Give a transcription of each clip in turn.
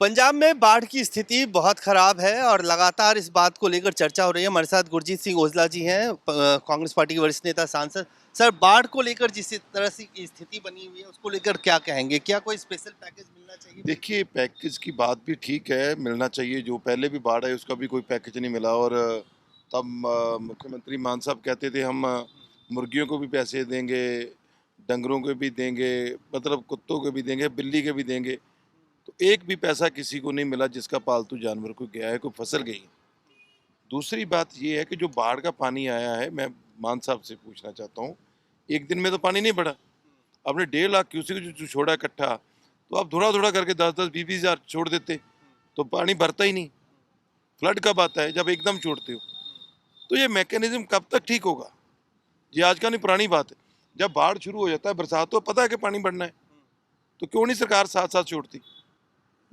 पंजाब में बाढ़ की स्थिति बहुत खराब है और लगातार इस बात को लेकर चर्चा हो रही है। हमारे साथ गुरजीत सिंह ओजला जी हैं, कांग्रेस पार्टी के वरिष्ठ नेता, सांसद। सर, बाढ़ को लेकर जिस तरह से की स्थिति बनी हुई है उसको लेकर क्या कहेंगे? क्या कोई स्पेशल पैकेज मिलना चाहिए? देखिए, पैकेज की बात भी ठीक है, मिलना चाहिए। जो पहले भी बाढ़ आई उसका भी कोई पैकेज नहीं मिला। और तब मुख्यमंत्री मान साहब कहते थे हम मुर्गियों को भी पैसे देंगे, डंगरों को भी देंगे, मतलब कुत्तों को भी देंगे, बिल्ली के भी देंगे। तो एक भी पैसा किसी को नहीं मिला जिसका पालतू जानवर को गया है, कोई फसल गई है। दूसरी बात ये है कि जो बाढ़ का पानी आया है, मैं मान साहब से पूछना चाहता हूँ, एक दिन में तो पानी नहीं बढ़ा। आपने 1.5 लाख क्यूसेक जो छोड़ा इकट्ठा, तो आप थोड़ा-थोड़ा करके 10-10, 20-20 हज़ार छोड़ देते, तो पानी भरता ही नहीं। फ्लड कब आता है? जब एकदम छोड़ते हो। तो ये मैकेनिज़्म कब तक ठीक होगा? ये आज का नहीं, पुरानी बात है। जब बाढ़ शुरू हो जाता है, बरसात तो पता है कि पानी बढ़ना है, तो क्यों नहीं सरकार साथ-साथ छोड़ती?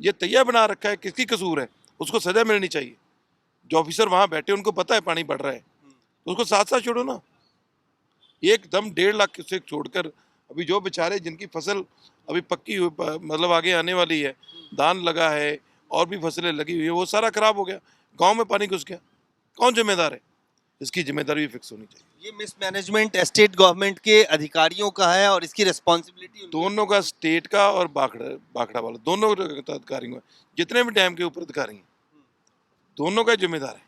ये तैयार बना रखा है, किसकी कसूर है? उसको सज़ा मिलनी चाहिए। जो ऑफिसर वहाँ बैठे उनको पता है पानी बढ़ रहा है, तो उसको साथ-साथ छोड़ो ना। एकदम 1.5 लाख क्यूसेक छोड़कर अभी जो बेचारे जिनकी फसल अभी पक्की हुई, मतलब आगे आने वाली है, धान लगा है और भी फसलें लगी हुई है, वो सारा खराब हो गया। गांव में पानी घुस गया। कौन जिम्मेदार है? इसकी जिम्मेदारी भी फिक्स होनी चाहिए। ये मिसमैनेजमेंट स्टेट गवर्नमेंट के अधिकारियों का है और इसकी रिस्पॉन्सिबिलिटी दोनों का, स्टेट का और बाखड़ा वाला, दोनों अधिकारियों का, जितने भी डैम के ऊपर अधिकारी हैं, दोनों का जिम्मेदार है।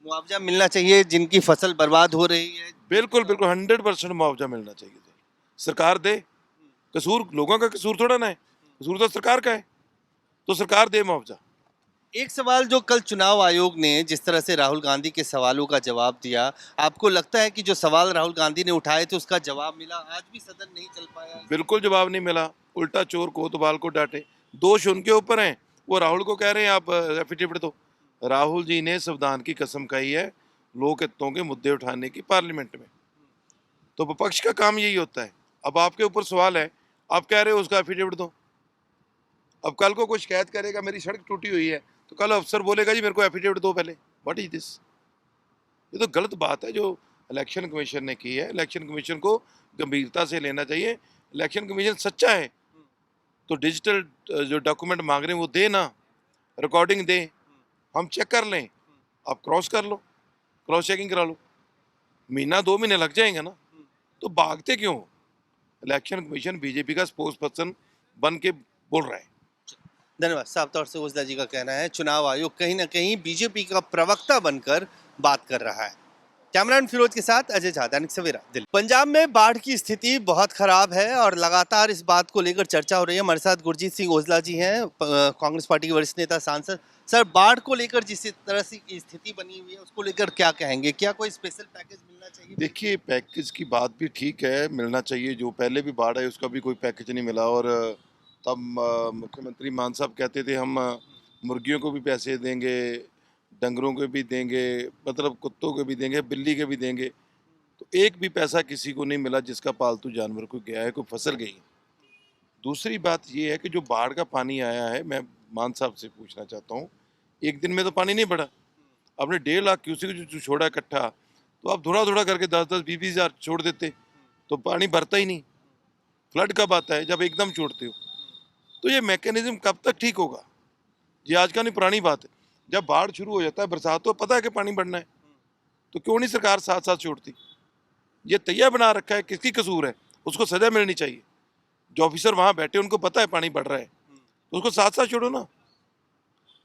मुआवजा मिलना चाहिए जिनकी फसल बर्बाद हो रही है। बिल्कुल बिल्कुल 100% मुआवजा मिलना चाहिए। सरकार दे। कसूर लोगों का कसूर थोड़ा ना है, कसूर तो सरकार का है, तो सरकार दे मुआवजा। एक सवाल जो कल चुनाव आयोग ने जिस तरह से राहुल गांधी के सवालों का जवाब दिया, आपको लगता है कि जो सवाल राहुल गांधी ने उठाए थे उसका जवाब मिला? आज भी सदन नहीं चल पाया। बिल्कुल जवाब नहीं मिला। उल्टा चोर कोतवाल को डांटे। दोष उनके ऊपर हैं। वो राहुल को कह रहे हैं आप एफिडेविट दो। राहुल जी ने संविधान की कसम खाई है लोक हितों के मुद्दे उठाने की पार्लियामेंट में। तो विपक्ष का काम यही होता है। अब आपके ऊपर सवाल है, आप कह रहे हो उसका एफिडेविट दो। अब कल को कोई शिकायत करेगा मेरी सड़क टूटी हुई है, तो कल अफसर बोलेगा जी मेरे को एफिडेविट दो पहले। What is this? ये तो गलत बात है जो इलेक्शन कमीशन ने की है। इलेक्शन कमीशन को गंभीरता से लेना चाहिए। इलेक्शन कमीशन सच्चा है तो डिजिटल जो डॉक्यूमेंट मांग रहे हैं वो दे ना, रिकॉर्डिंग दे, हम चेक कर लें। आप क्रॉस कर लो, क्रॉस चेकिंग करा लो। महीना 2 महीने लग जाएंगे ना, तो भागते क्यों? इलेक्शन कमीशन बीजेपी का स्पोक्स पर्सन बन के बोल रहा है। धन्यवाद। साफ तौर से ओजला जी का कहना है चुनाव आयोग कहीं ना कहीं बीजेपी का प्रवक्ता बनकर बात कर रहा है। कैमरामैन फिरोज के साथ अजय झा, दैनिक सवेरा, दिल्ली। पंजाब में बाढ़ की स्थिति बहुत खराब है और लगातार इस बात को लेकर चर्चा हो रही है। हमारे साथ गुरजीत सिंह ओजला जी हैं, कांग्रेस पार्टी के वरिष्ठ नेता, सांसद। सर, बाढ़ को लेकर जिस तरह से की स्थिति बनी हुई है उसको लेकर क्या कहेंगे? क्या कोई स्पेशल पैकेज मिलना चाहिए? देखिए, पैकेज की बात भी ठीक है, मिलना चाहिए। जो पहले भी बाढ़ आई उसका भी कोई पैकेज नहीं मिला। और तब मुख्यमंत्री मान साहब कहते थे हम मुर्गियों को भी पैसे देंगे, डंगरों को भी देंगे, मतलब कुत्तों को भी देंगे, बिल्ली के भी देंगे। तो एक भी पैसा किसी को नहीं मिला जिसका पालतू जानवर को गया है, कोई फसल गई है। दूसरी बात ये है कि जो बाढ़ का पानी आया है, मैं मान साहब से पूछना चाहता हूँ, एक दिन में तो पानी नहीं बढ़ा। आपने 1.5 लाख क्यूसेक जो छोड़ा इकट्ठा, तो आप थोड़ा-थोड़ा करके 10-10, 20-20 हज़ार छोड़ देते, तो पानी भरता ही नहीं। फ्लड कब आता है? जब एकदम छोड़ते हो। तो ये मैकेनिज़्म कब तक ठीक होगा? ये आज का नहीं, पुरानी बात है। जब बाढ़ शुरू हो जाता है, बरसात तो पता है कि पानी बढ़ना है, तो क्यों नहीं सरकार साथ-साथ छोड़ती? ये तैयार बना रखा है, किसकी कसूर है? उसको सज़ा मिलनी चाहिए। जो ऑफिसर वहाँ बैठे उनको पता है पानी बढ़ रहा है, तो उसको साथ-साथ छोड़ो ना।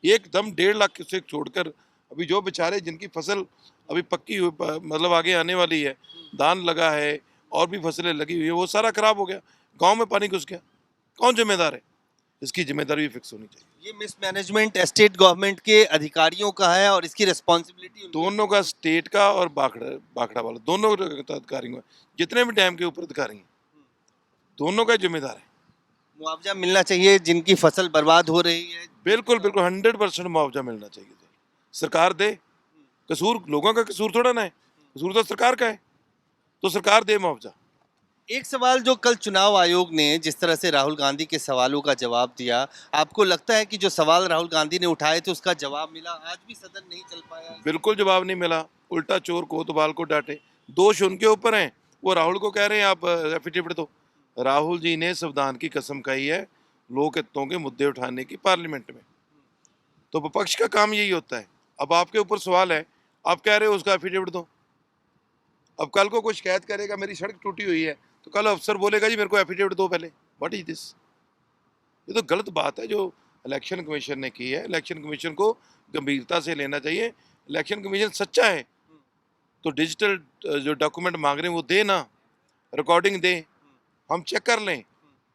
एकदम 1.5 लाख क्यूसेक छोड़कर अभी जो बेचारे जिनकी फसल अभी पक्की हुई, मतलब आगे आने वाली है, धान लगा है और भी फसलें लगी हुई है, वो सारा खराब हो गया। गांव में पानी घुस गया। कौन जिम्मेदार है? इसकी जिम्मेदारी भी फिक्स होनी चाहिए। ये मिसमैनेजमेंट स्टेट गवर्नमेंट के अधिकारियों का है और इसकी रिस्पॉन्सिबिलिटी दोनों का, स्टेट का और बाखड़ा वाला, दोनों अधिकारियों का, जितने भी डैम के ऊपर अधिकारी हैं, दोनों का जिम्मेदार है। मुआवजा मिलना चाहिए जिनकी फसल बर्बाद हो रही है। बिल्कुल बिल्कुल 100% मुआवजा मिलना चाहिए। सरकार दे। कसूर लोगों का कसूर थोड़ा ना है, कसूर तो सरकार का है, तो सरकार दे मुआवजा। एक सवाल जो कल चुनाव आयोग ने जिस तरह से राहुल गांधी के सवालों का जवाब दिया, आपको लगता है कि जो सवाल राहुल गांधी ने उठाए थे उसका जवाब मिला? आज भी सदन नहीं चल पाया। बिल्कुल जवाब नहीं मिला। उल्टा चोर कोतवाल को डांटे। दोष उनके ऊपर हैं। वो राहुल को कह रहे हैं आप एफिडेविट दो। राहुल जी ने संविधान की कसम खाई है लोक हितों के मुद्दे उठाने की पार्लियामेंट में। तो विपक्ष का काम यही होता है। अब आपके ऊपर सवाल है, आप कह रहे हो उसका एफिडेविट दो। अब कल को कोई शिकायत करेगा मेरी सड़क टूटी हुई है, तो कल अफसर बोलेगा जी मेरे को एफिडेविट दो पहले। What is this? ये तो गलत बात है जो इलेक्शन कमीशन ने की है। इलेक्शन कमीशन को गंभीरता से लेना चाहिए। इलेक्शन कमीशन सच्चा है तो डिजिटल जो डॉक्यूमेंट मांग रहे हैं वो दे ना, रिकॉर्डिंग दे, हम चेक कर लें।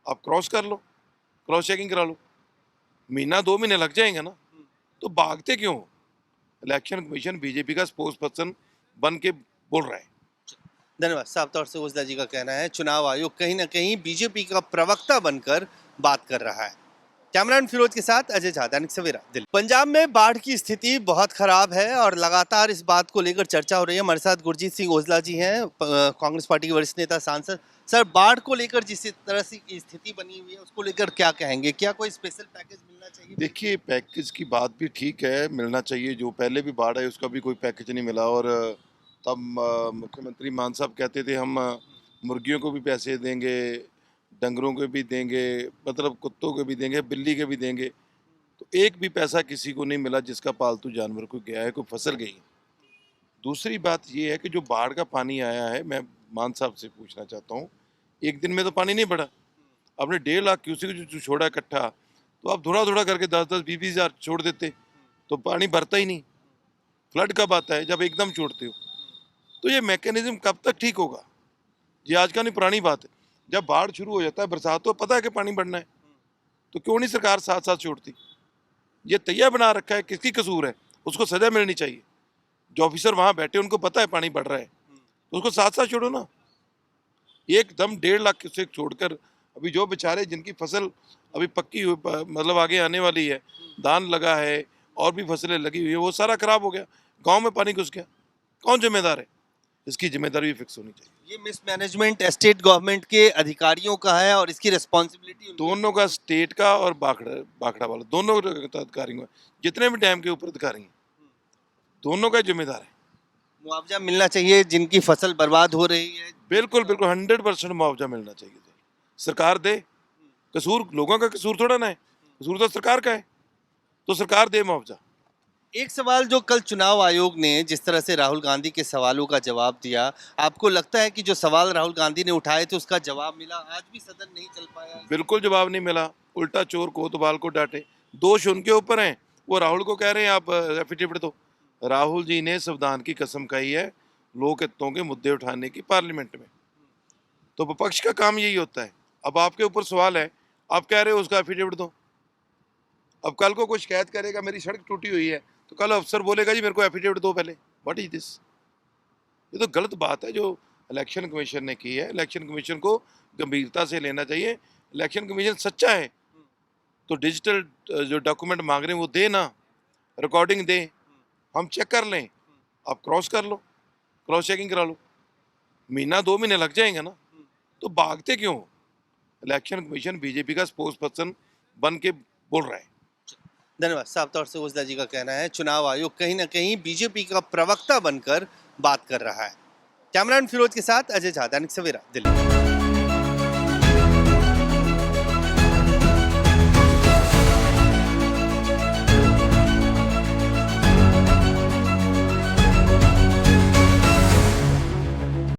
आप क्रॉस कर लो, क्रॉस चेकिंग करा लो। महीना 2 महीने लग जाएंगे ना, तो भागते क्यों? इलेक्शन कमीशन बीजेपी का स्पोक्स पर्सन बन के बोल रहा है। धन्यवाद। साफ तौर से ओझला जी का कहना है चुनाव आयोग कहीं ना कहीं बीजेपी का प्रवक्ता बनकर बात कर रहा है। कैमरामैन फिरोज के साथ अजय झा, दैनिक सवेरा, दिल्ली। पंजाब में बाढ़ की स्थिति बहुत खराब है और लगातार इस बात को लेकर चर्चा हो रही है। हमारे साथ गुरजीत सिंह ओझला जी हैं, कांग्रेस पार्टी के वरिष्ठ नेता, सांसद। सर, बाढ़ को लेकर जिस तरह से की स्थिति बनी हुई है उसको लेकर क्या कहेंगे? क्या कोई स्पेशल पैकेज मिलना चाहिए? देखिए, पैकेज की बात भी ठीक है, मिलना चाहिए। जो पहले भी बाढ़ है उसका भी कोई पैकेज नहीं मिला। और तब मुख्यमंत्री मान साहब कहते थे हम मुर्गियों को भी पैसे देंगे, डंगरों को भी देंगे, मतलब कुत्तों को भी देंगे, बिल्ली के भी देंगे। तो एक भी पैसा किसी को नहीं मिला जिसका पालतू जानवर को गया है, कोई फसल गई है। दूसरी बात ये है कि जो बाढ़ का पानी आया है, मैं मान साहब से पूछना चाहता हूँ, एक दिन में तो पानी नहीं बढ़ा। आपने 1.5 लाख क्यूसेक जो छोड़ा इकट्ठा, तो आप थोड़ा थोड़ा करके 10-10, 20-20 हज़ार छोड़ देते तो पानी भरता ही नहीं। फ्लड कब आता है? जब एकदम छोड़ते हो। तो ये मैकेनिज्म कब तक ठीक होगा? ये आज का नहीं, पुरानी बात है। जब बाढ़ शुरू हो जाता है, बरसात, तो पता है कि पानी बढ़ना है, तो क्यों नहीं सरकार साथ साथ छोड़ती? ये तैयार बना रखा है, किसकी कसूर है? उसको सजा मिलनी चाहिए। जो ऑफिसर वहाँ बैठे उनको पता है पानी बढ़ रहा है, तो उसको साथ साथ छोड़ो ना। एकदम 1.5 लाख क्यूसेक छोड़कर अभी जो बेचारे जिनकी फसल अभी पक्की हुई, मतलब आगे आने वाली है, धान लगा है और भी फसलें लगी हुई है, वो सारा खराब हो गया। गांव में पानी घुस गया। कौन जिम्मेदार है? इसकी जिम्मेदारी भी फिक्स होनी चाहिए। ये मिसमैनेजमेंट स्टेट गवर्नमेंट के अधिकारियों का है और इसकी रिस्पॉन्सिबिलिटी दोनों का, स्टेट का और बाखड़ा वाला, दोनों अधिकारियों का, जितने भी डैम के ऊपर अधिकारी हैं, दोनों का जिम्मेदार है। मुआवजा मिलना चाहिए जिनकी फसल बर्बाद हो रही है। बिल्कुल बिल्कुल 100% मुआवजा मिलना चाहिए। सरकार दे। कसूर लोगों का कसूर थोड़ा ना है, कसूर तो सरकार का है, तो सरकार दे मुआवजा। एक सवाल जो कल चुनाव आयोग ने जिस तरह से राहुल गांधी के सवालों का जवाब दिया, आपको लगता है कि जो सवाल राहुल गांधी ने उठाए थे उसका जवाब मिला? आज भी सदन नहीं चल पाया। बिल्कुल जवाब नहीं मिला। उल्टा चोर कोतवाल को डांटे। दोष उनके ऊपर हैं। वो राहुल को कह रहे हैं आप एफिडेविट दो। राहुल जी ने संविधान की कसम खाई है लोक हितों के मुद्दे उठाने की पार्लियामेंट में। तो विपक्ष का काम यही होता है। अब आपके ऊपर सवाल है, आप कह रहे हो उसका एफिडेविट दो। अब कल को कोई शिकायत करेगा मेरी सड़क टूटी हुई है, तो कल अफसर बोलेगा जी मेरे को एफिडेविट दो पहले। What is this? ये तो गलत बात है जो इलेक्शन कमीशन ने की है। इलेक्शन कमीशन को गंभीरता से लेना चाहिए। इलेक्शन कमीशन सच्चा है तो डिजिटल जो डॉक्यूमेंट मांग रहे हैं वो दे ना, रिकॉर्डिंग दे, हम चेक कर लें। आप क्रॉस कर लो, क्रॉस चेकिंग करा लो। महीना 2 महीने लग जाएंगे ना, तो भागते क्यों? इलेक्शन कमीशन बीजेपी का स्पोक्स पर्सन बन के बोल रहा है। धन्यवाद। साफ तौर से ओझला जी का कहना है चुनाव आयोग कहीं ना कहीं बीजेपी का प्रवक्ता बनकर बात कर रहा है। कैमरामैन फिरोज के साथ अजय झा, दैनिक सवेरा, दिल्ली।